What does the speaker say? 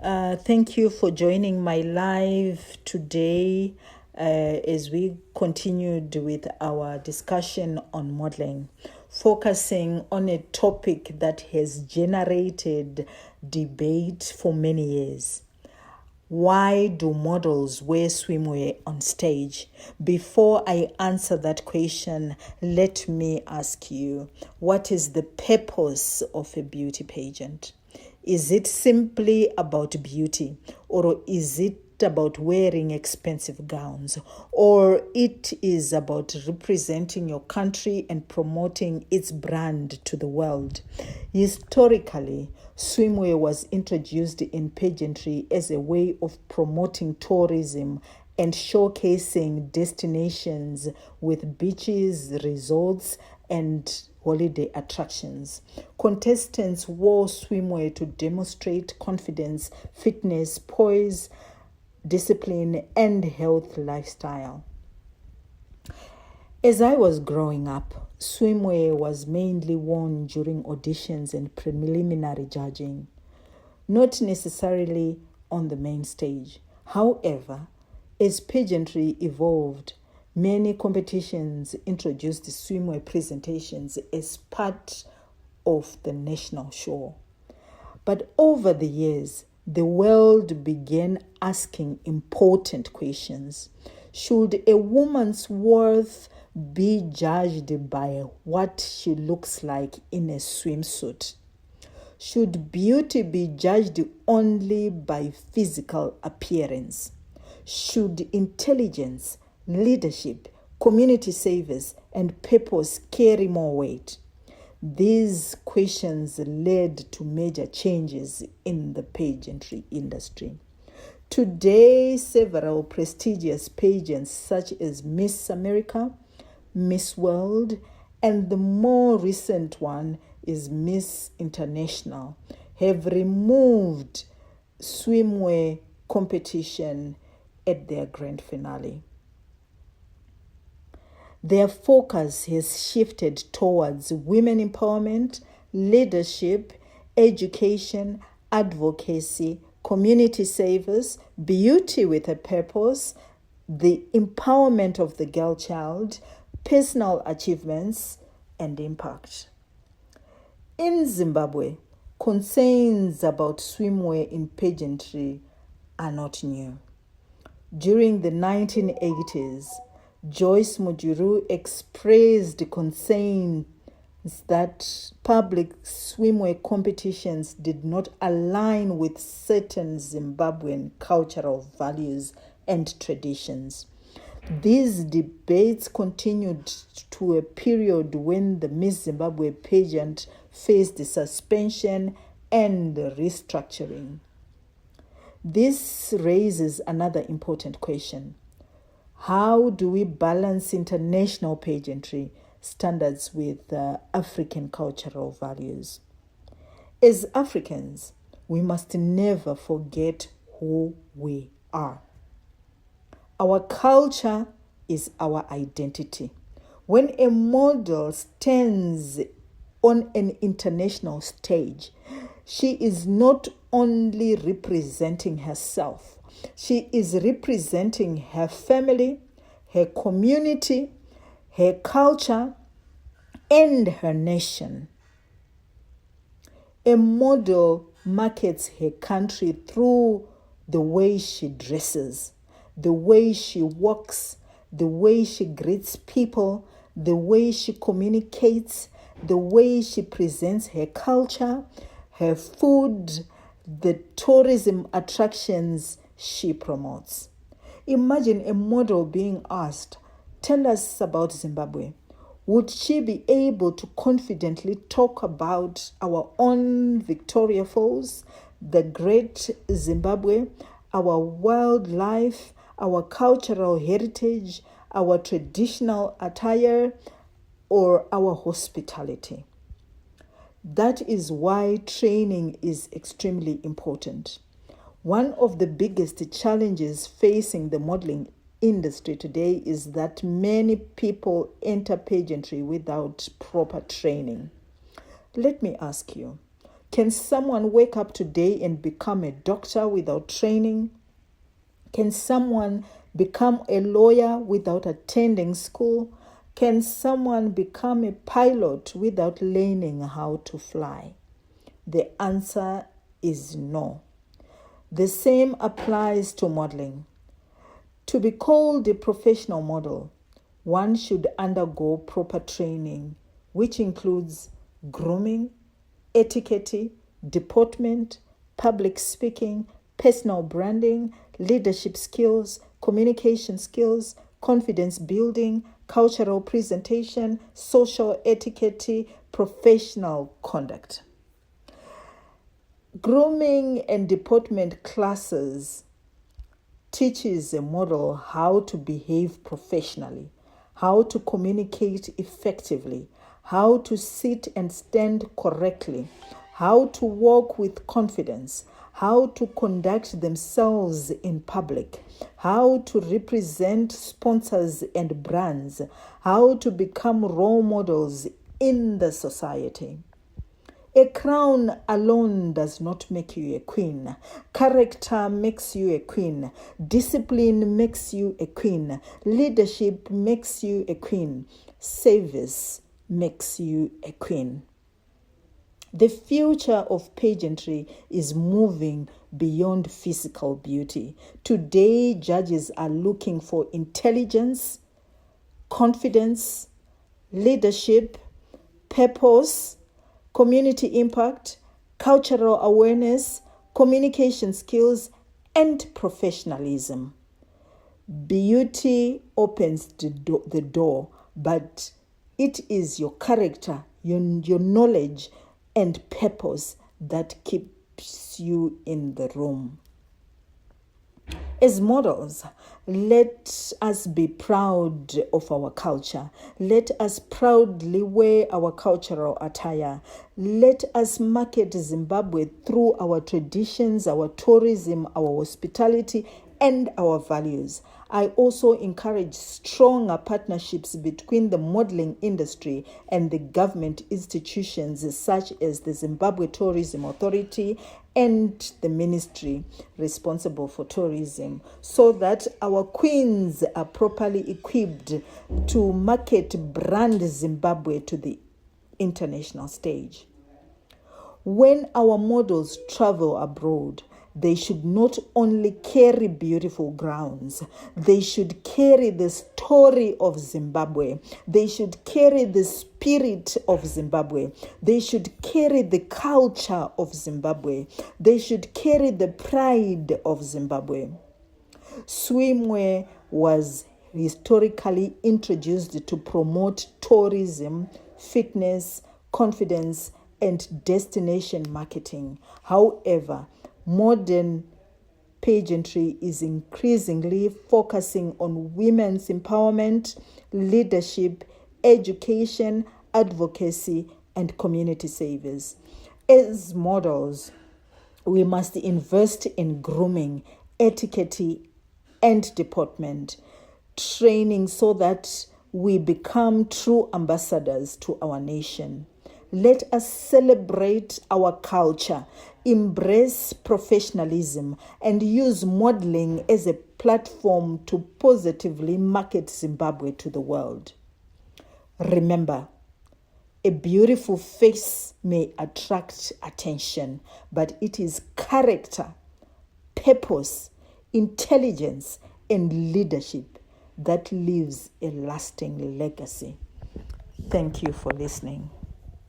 Thank you for joining my live today as we continued with our discussion on modeling, focusing on a topic that has generated debate for many years. Why do models wear swimwear on stage? Before I answer that question, let me ask you, what is the purpose of a beauty pageant? Is it simply about beauty, or is it about wearing expensive gowns, or it is about representing your country and promoting its brand to the world? Historically, swimwear was introduced in pageantry as a way of promoting tourism and showcasing destinations with beaches, resorts, and holiday attractions. Contestants wore swimwear to demonstrate confidence, fitness, poise, discipline, and health lifestyle. As I was growing up, swimwear was mainly worn during auditions and preliminary judging, not necessarily on the main stage. However, as pageantry evolved, many competitions introduced swimwear presentations as part of the national show. But over the years, the world began asking important questions. Should a woman's worth be judged by what she looks like in a swimsuit? Should beauty be judged only by physical appearance? Should intelligence, leadership, community service, and purpose carry more weight? These questions led to major changes in the pageantry industry. Today, several prestigious pageants such as Miss America, Miss World, and the more recent one is Miss International have removed swimwear competition at their grand finale. Their focus has shifted towards women empowerment, leadership, education, advocacy, community service, beauty with a purpose, the empowerment of the girl child, personal achievements, and impact. In Zimbabwe, concerns about swimwear in pageantry are not new. During the 1980s, Joyce Mujuru expressed concerns that public swimwear competitions did not align with certain Zimbabwean cultural values and traditions. These debates continued to a period when the Miss Zimbabwe pageant faced suspension and restructuring. This raises another important question. How do we balance international pageantry standards with African cultural values? As Africans, we must never forget who we are. Our culture is our identity. When a model stands on an international stage, she is not only representing herself, she is representing her family, her community, her culture, and her nation. A model markets her country through the way she dresses, the way she walks, the way she greets people, the way she communicates, the way she presents her culture, her food, the tourism attractions she promotes. Imagine a model being asked, "Tell us about Zimbabwe." Would she be able to confidently talk about our own Victoria Falls, the great Zimbabwe, our wildlife, our cultural heritage, our traditional attire, or our hospitality? That is why training is extremely important. One of the biggest challenges facing the modeling industry today is that many people enter pageantry without proper training. Let me ask you, Can someone wake up today and become a doctor without training? Can someone become a lawyer without attending school? Can someone become a pilot without learning how to fly? The answer is no. The same applies to modeling. To be called a professional model, one should undergo proper training, which includes grooming, etiquette, deportment, public speaking, personal branding, leadership skills, communication skills, confidence building, cultural presentation, social etiquette, professional conduct. Grooming and deportment classes teaches a model how to behave professionally, how to communicate effectively, how to sit and stand correctly, how to walk with confidence, how to conduct themselves in public, how to represent sponsors and brands, how to become role models in the society. A crown alone does not make you a queen. Character makes you a queen. Discipline makes you a queen. Leadership makes you a queen. Service makes you a queen. The future of pageantry is moving beyond physical beauty. Today, judges are looking for intelligence, confidence, leadership, purpose, community impact, cultural awareness, communication skills, and professionalism. Beauty opens the door, but it is your character, your knowledge, and purpose that keeps you in the room. As models, let us be proud of our culture. Let us proudly wear our cultural attire. Let us market Zimbabwe through our traditions, our tourism, our hospitality, and our values. I also encourage stronger partnerships between the modeling industry and the government institutions such as the Zimbabwe Tourism Authority and the ministry responsible for tourism, so that our queens are properly equipped to market brand Zimbabwe to the international stage. When our models travel abroad, they should not only carry beautiful gowns, they should carry the story of Zimbabwe. They should carry the spirit of Zimbabwe. They should carry the culture of Zimbabwe. They should carry the pride of Zimbabwe. Swimwear was historically introduced to promote tourism, fitness, confidence, and destination marketing. However, modern pageantry is increasingly focusing on women's empowerment, leadership, education, advocacy, and community service. As models, we must invest in grooming, etiquette, and deportment training so that we become true ambassadors to our nation. Let us celebrate our culture, embrace professionalism, and use modeling as a platform to positively market Zimbabwe to the world. Remember, a beautiful face may attract attention, but it is character, purpose, intelligence, and leadership that leaves a lasting legacy. Thank you for listening.